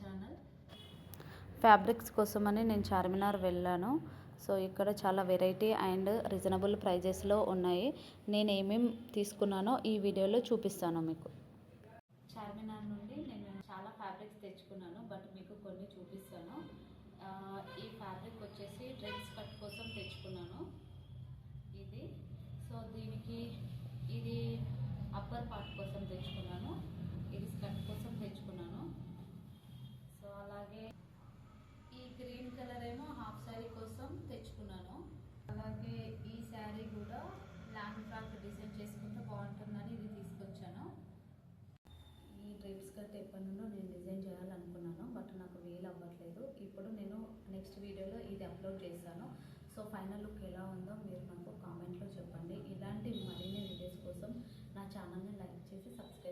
Channel. Fabrics కోసమని నేను చార్మినార్ వెళ్ళాను. సో ఇక్కడ చాలా వెరైటీ అండ్ రీజనబుల్ ప్రైజెస్లో ఉన్నాయి. నేను ఏమేమి తీసుకున్నానో ఈ వీడియోలో చూపిస్తాను మీకు. చార్మినార్ నుండి నేను చాలా ఫ్యాబ్రిక్స్ తెచ్చుకున్నాను, బట్ మీకు కొన్ని చూపిస్తాను. ఈ ఫ్యాబ్రిక్ వచ్చేసి డ్రెస్ కట్ కోసం తెచ్చుకున్నాను. ఇది దీనికి ఇది అప్పర్ పార్ట్ కోసం తెచ్చుకున్నాను, ఇది స్కర్ట్ కోసం తెచ్చుకున్నాను. సో అలాగే ఈ గ్రీన్ కలర్ ఏమో హాఫ్ శారీ కోసం తెచ్చుకున్నాను. అలాగే ఈ శారీ కూడా లాంగ్ ఫ్రాక్ డిజైన్ చేసుకుంటే బాగుంటుందని ఇది తీసుకొచ్చాను. ఈ డ్రెస్ స్కర్ట్ ఎప్పటి నుండో నేను డిజైన్ చేయాలనుకున్నాను, బట్ నాకు వీలు అవ్వట్లేదు. ఇప్పుడు నేను నెక్స్ట్ వీడియోలో ఇది అప్లోడ్ చేస్తాను. సో ఫైనల్ లుక్ ఎలా ఉందో మీరు నాకు కామెంట్లో చెప్పండి. ఇలాంటి మరిన్ని వీడియోస్ కోసం నా ఛానల్ని లైక్ చేసి సబ్స్క్రైబ్